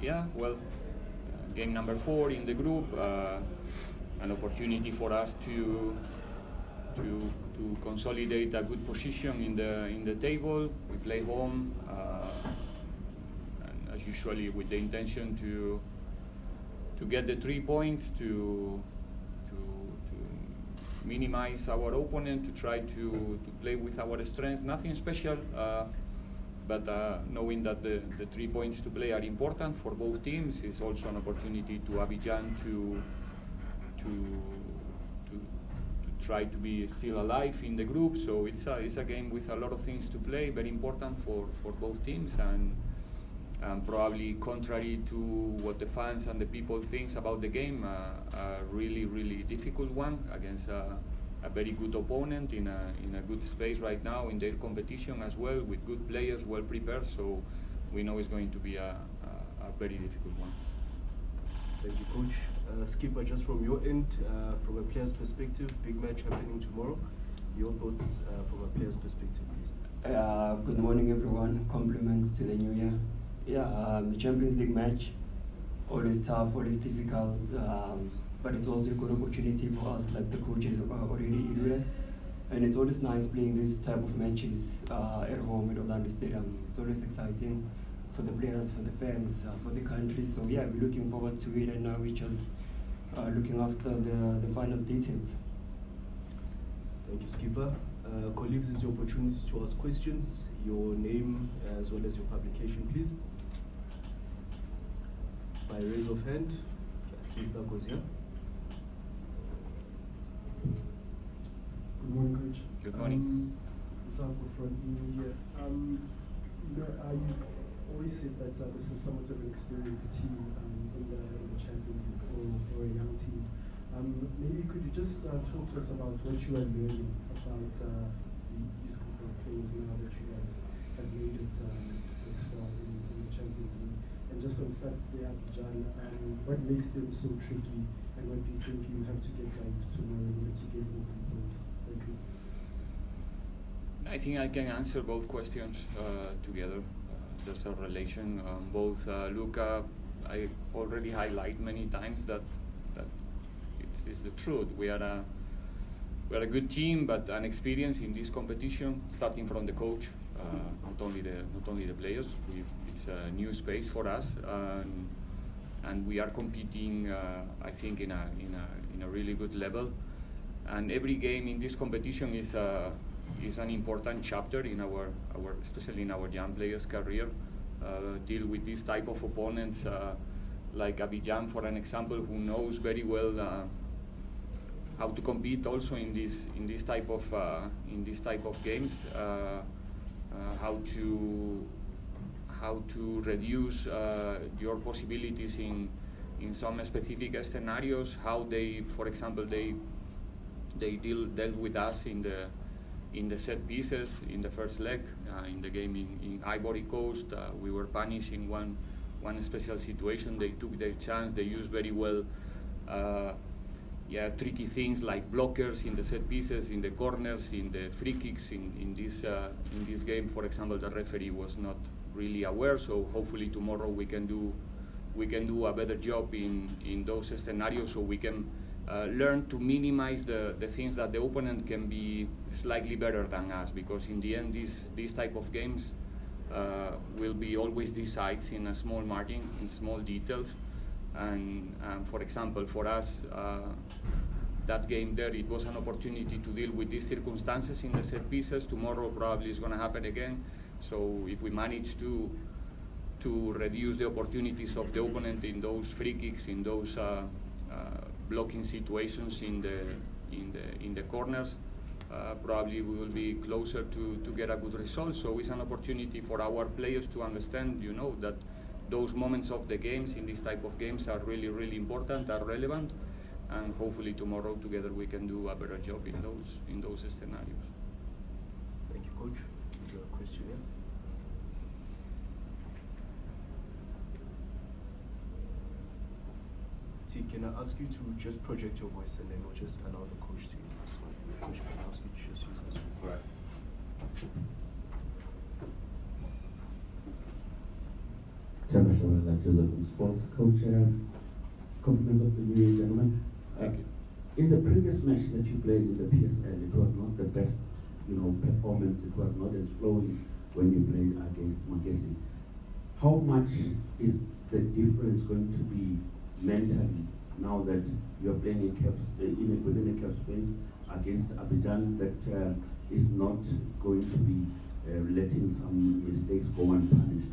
yeah, well, game number 4 in the group, an opportunity for us to consolidate a good position in the table. We play home, and as usually with the intention to get the 3 points, to minimize our opponent, to try to play with our strengths. Nothing special, but knowing that the 3 points to play are important for both teams is also an opportunity to Abidjan to try to be still alive in the group. So it's a game with a lot of things to play, very important for both teams, and probably contrary to what the fans and the people think about the game, a really difficult one against a very good opponent in a good space right now in their competition as well, with good players, well prepared. So we know it's going to be a very difficult one. Thank you, Coach. Skipper, just from your end, from a player's perspective, big match happening tomorrow. Your thoughts from a player's perspective, please. Good morning, everyone. Compliments to the new year. The Champions League match, always tough, always difficult, but it's also a good opportunity for us, like the coaches already alluded. And it's always nice playing this type of matches at home at Orlando Stadium. It's always exciting for the players, for the fans, for the country. So yeah, we're looking forward to it, and now we're just looking after the final details. Thank you, Skipper. Colleagues, it's your opportunity to ask questions. Your name as well as your publication, please. By raise of hand. I see Tsako's here. Good morning, Coach. Good morning. Tsako from India. You've always said that this is somewhat of an experienced team in the Champions League or a young team. Maybe could you just talk to us about what you are learning about these group of players now that you guys have made it this far in the Champions League? And just on Stade, what makes them so tricky, and what do you think you have to get right tomorrow in order to get more points? Thank you. I think I can answer both questions together. There's a relation. Both Luca, I already highlight many times that it's the truth. We are a good team, but an experience in this competition, starting from the coach, not only the players. It's a new space for us, and we are competing. I think in a really good level. And every game in this competition is an important chapter in our especially in our young players' career. Deal with this type of opponents, like Abidjan, for an example, who knows very well how to compete also in this type of games. How to reduce your possibilities in some specific scenarios. How they, for example, they dealt with us in the set pieces in the first leg in the game in Ivory Coast. We were punished in one special situation. They took their chance. They used very well tricky things like blockers in the set pieces, in the corners, in the free kicks. In this game, for example, the referee was not really aware. So hopefully tomorrow we can do a better job in those scenarios, so we can learn to minimize the things that the opponent can be slightly better than us, because in the end these type of games will be always decided in a small margin, in small details. And for example, for us, that game there, it was an opportunity to deal with these circumstances in the set pieces. Tomorrow probably is going to happen again. So if we manage to reduce the opportunities of the opponent in those free kicks, in those blocking situations in the corners, probably we will be closer to get a good result. So it's an opportunity for our players to understand, that those moments of the games, in this type of games, are really important, are relevant, and hopefully tomorrow together we can do a better job in those scenarios. Thank you, Coach. Is there a question here? T, can I ask you to just project your voice, and then we'll just allow the coach to use this one. Coach, can I ask you to just use this one? Right. Championship Joseph from Sports. Coach, compliments of the new year, gentlemen. Thank you. In the previous match that you played in the PSL, it was not the best, performance. It was not as flowing when you played against Magesi. How much is the difference going to be mentally now that you are playing within a CAF space against Abidjan that is not going to be letting some mistakes go unpunished?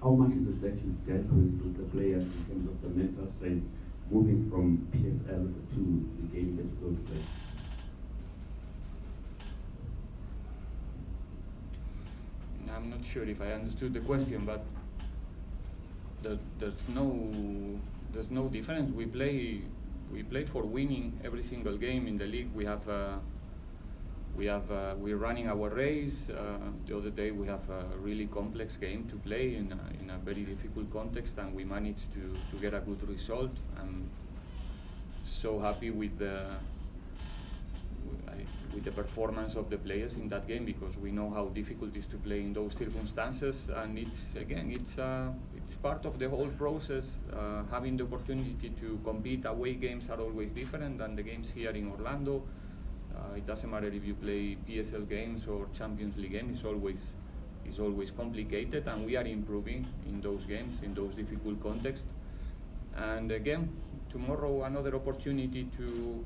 How much is it that you dealt with the players in terms of the mental strength moving from PSL to the game that you're going to play? I'm not sure if I understood the question, but there's no difference. We play for winning every single game in the league. We're running our race. The other day we have a really complex game to play in a very difficult context, and we managed to get a good result. I'm so happy with the performance of the players in that game, because we know how difficult it is to play in those circumstances, and it's part of the whole process. Having the opportunity to compete, away games are always different than the games here in Orlando. It doesn't matter if you play PSL games or Champions League games, it's always complicated, and we are improving in those games, in those difficult contexts. And again, tomorrow another opportunity to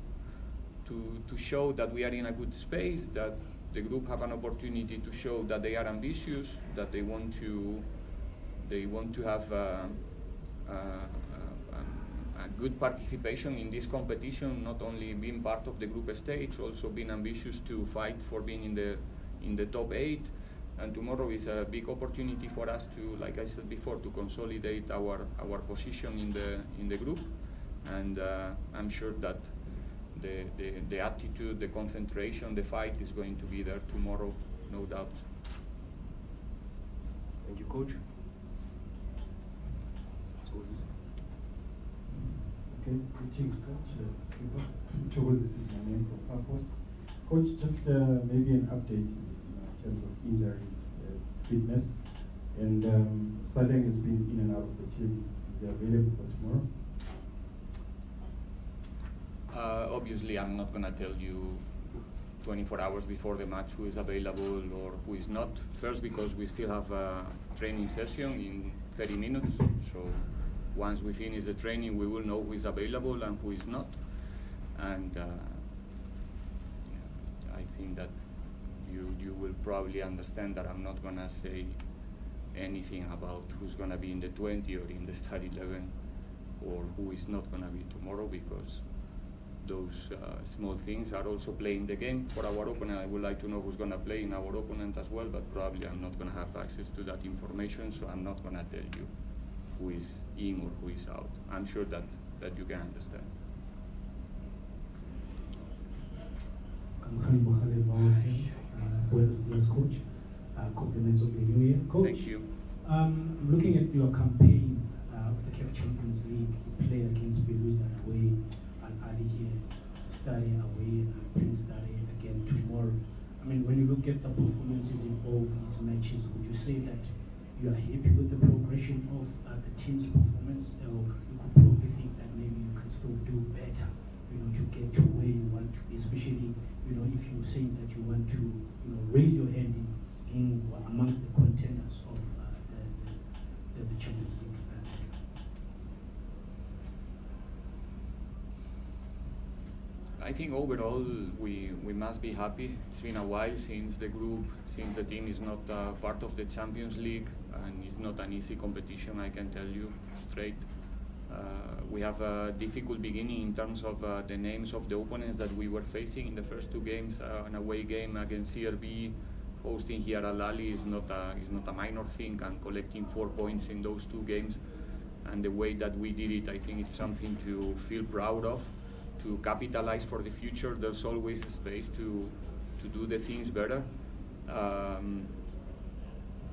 show that we are in a good space, that the group have an opportunity to show that they are ambitious, that they want to have a good participation in this competition, not only being part of the group stage, also being ambitious to fight for being in the top 8. And tomorrow is a big opportunity for us to, like I said before, to consolidate our position in the group. And I'm sure that the attitude, the concentration, the fight is going to be there tomorrow, no doubt. Thank you, Coach. Okay, greetings, Coach. Skipper. This is my name from Far Post. Coach, just maybe an update in terms of injuries, fitness, and Stade has been in and out of the team. Is he available for tomorrow? Obviously, I'm not going to tell you 24 hours before the match who is available or who is not. First, because we still have a training session in 30 minutes. So once we finish the training, we will know who is available and who is not. And I think that you will probably understand that I'm not going to say anything about who's going to be in the 20 or in the Stade 11 or who is not going to be tomorrow, because those small things are also playing the game for our opponent. I would like to know who's going to play in our opponent as well, but probably I'm not going to have access to that information, so I'm not going to tell you who is in or who is out. I'm sure that you can understand. Buenos dias, Coach. Compliments of the new year. Coach, Thank you. Looking at your campaign of the CAF Champions League, you play against Belouizdad away, and Ali here, Stade away, and Prince Stade again tomorrow. I mean, when you look at the performances in all these matches, would you say that you are happy with the progression of the team's performance, or you could probably think that maybe you can still do better, to get to where you want to be, especially, if you're saying that you want to, raise your hand in amongst the contenders of the Champions League? I think overall we must be happy. It's been a while since the team is not part of the Champions League, and it's not an easy competition, I can tell you straight. We have a difficult beginning in terms of the names of the opponents that we were facing in the first two games. An away game against CRB, hosting here Al Ahly is not a minor thing, and collecting 4 points in those two games, and the way that we did it, I think it's something to feel proud of, to capitalize for the future. There's always a space to do the things better.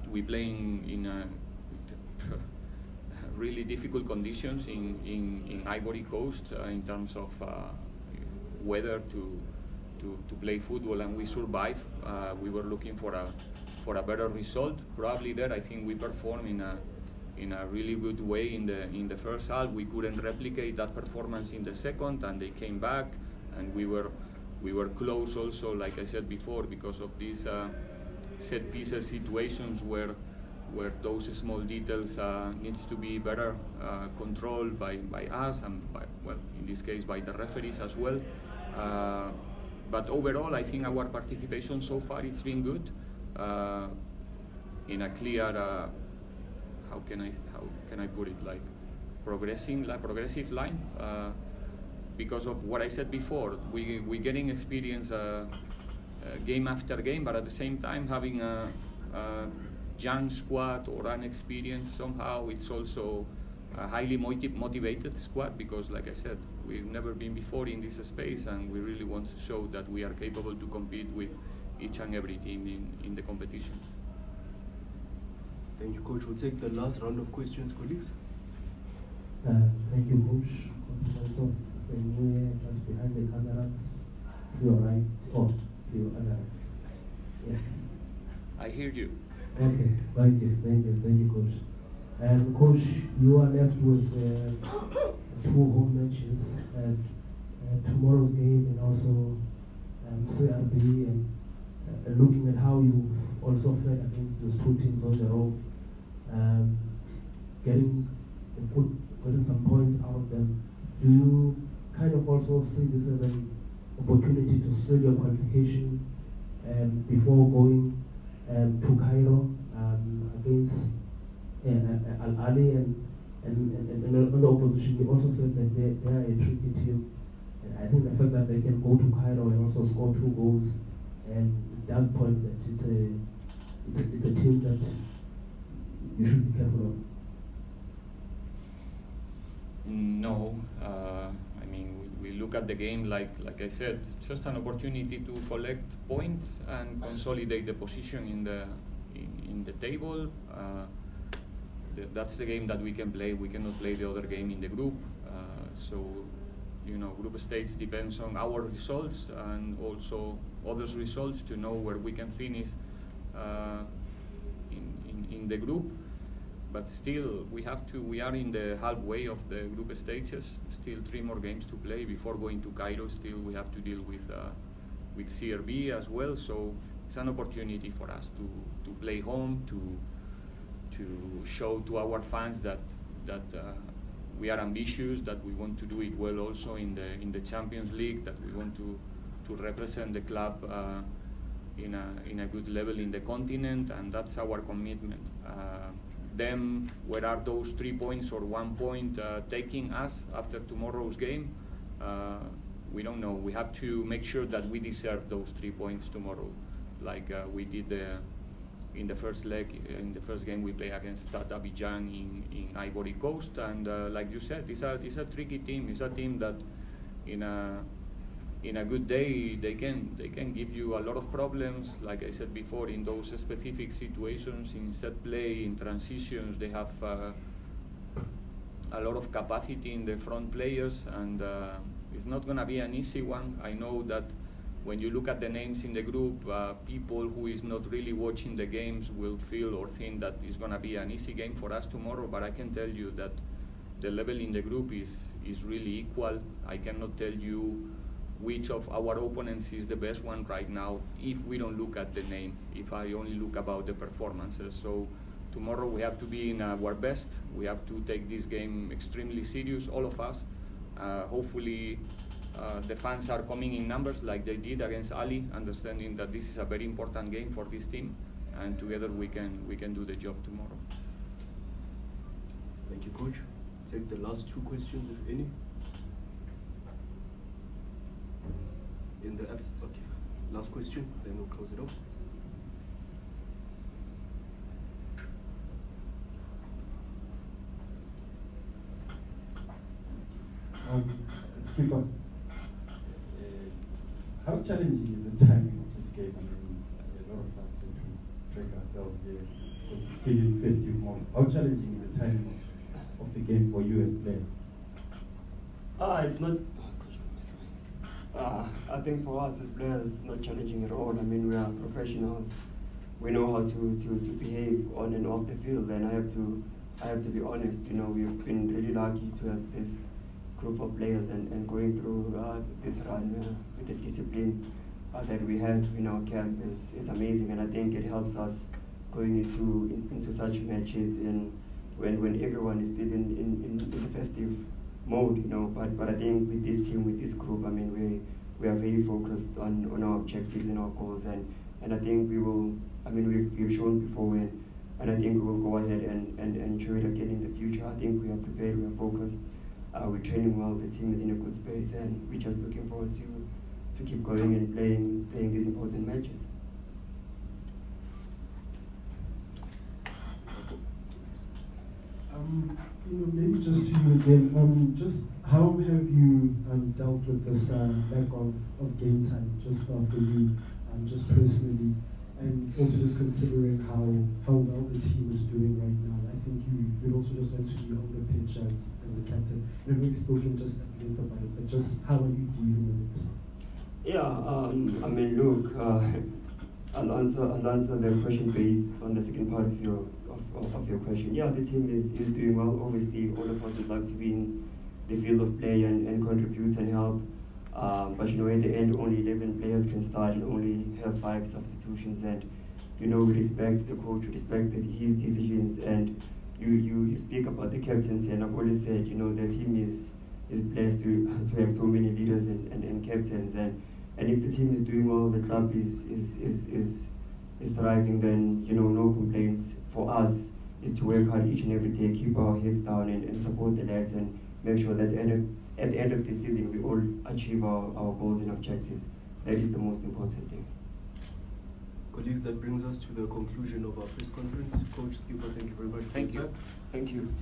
We play in really difficult conditions in Ivory Coast in terms of weather to play football, and we survive. We were looking for a better result. Probably there, I think we perform in in a really good way in the first half. We couldn't replicate that performance in the second, and they came back, and we were close also, like I said before, because of these set pieces situations where those small details needs to be better controlled by us and in this case by the referees as well. But overall, I think our participation so far it's been good in a clear how can I put it, like progressive line, because of what I said before. We're getting experience game after game, but at the same time having a young squad or unexperienced, somehow it's also a highly motivated squad, because like I said, we've never been before in this space, and we really want to show that we are capable to compete with each and every team in the competition. Thank you, Coach. We'll take the last round of questions, colleagues. Thank you, Coach. Compliments of the new year, just behind the cameras, to your right, or to your other right. Yes. I hear you. Okay, thank you, Coach. And Coach, you are left with 2 home matches, and tomorrow's game, and also CRB, and looking at how you also fared against these 2 teams on the road, getting some points out of them. Do you kind of also see this as an opportunity to seal your qualification before going to Cairo against Al Ali, and on the opposition, you also said that they are a tricky team, and I think the fact that they can go to Cairo and also score 2 goals, and it does point that it's a team that you should be careful of. No, I mean we look at the game like I said, just an opportunity to collect points and consolidate the position in the table. That's the game that we can play. We cannot play the other game in the group. So, group stage depends on our results and also others' results to know where we can finish in the group. But still, we are in the halfway of the group stages. Still 3 more games to play before going to Cairo. Still, we have to deal with CRB as well. So it's an opportunity for us to play home, to show to our fans that we are ambitious, that we want to do it well also in the Champions League, that we want to represent the club in a good level in the continent, and that's our commitment. Them, where are those 3 points or 1 point taking us after tomorrow's game? We don't know. We have to make sure that we deserve those 3 points tomorrow, like we did in the first leg, in the first game we play against Stade Abidjan in Ivory Coast, and like you said, it's a tricky team. It's a team that in a good day they can give you a lot of problems. Like I said before, in those specific situations, in set play, in transitions, they have a lot of capacity in the front players, and it's not going to be an easy one. I know that when you look at the names in the group, people who is not really watching the games will feel or think that it's going to be an easy game for us tomorrow, but I can tell you that the level in the group is really equal. I cannot tell you which of our opponents is the best one right now if we don't look at the name, if I only look about the performances. So tomorrow we have to be in our best. We have to take this game extremely serious, all of us. Hopefully the fans are coming in numbers like they did against Ali, understanding that this is a very important game for this team, and together we can do the job tomorrow. Thank you, Coach. Take the last 2 questions, if any. In the apps, okay. Last question, then we'll close it off. Skipper, how challenging is the timing of this game? I mean, a lot of us seem to track ourselves here because it's still in festive mode. How challenging is the timing of the game for you as players? It's not. I think for us as players, it's not challenging at all. I mean, we are professionals. We know how to behave on and off the field, and I have to I have to be honest, we've been really lucky to have this group of players and going through this run with the discipline that we have in our camp is amazing, and I think it helps us going into such matches and when everyone is still in the festive mode, But I think with this team, with this group, I mean, we are very focused on our objectives and our goals, and I think we will. I mean, we've shown before, and I think we will go ahead and show it again in the future. I think we are prepared, we are focused, we're training well, the team is in a good space, and we're just looking forward to keep going and playing these important matches. Maybe just to you again, just how have you dealt with this lack of game time, just for you, just personally, and also just considering how well the team is doing right now? I think you'd also just want to be on the pitch as the captain. We've already spoken just at length about it, but just how are you dealing with it? Yeah, I mean, look, I'll answer the question based on the second part of your question. Yeah, the team is doing well. Obviously, all of us would like to be in the field of play and contribute and help. But at the end, only 11 players can start and only have 5 substitutions. And we respect the coach, we respect his decisions. And you speak about the captaincy, and I've always said, the team is blessed to have so many leaders and captains. And if the team is doing well, the club is thriving, then no complaints. For us is to work hard each and every day, keep our heads down and support the lads, and make sure that at the end of the season we all achieve our goals and objectives. That is the most important thing. Colleagues, that brings us to the conclusion of our press conference. Coach, Skipper, thank you very much for your time. Thank you.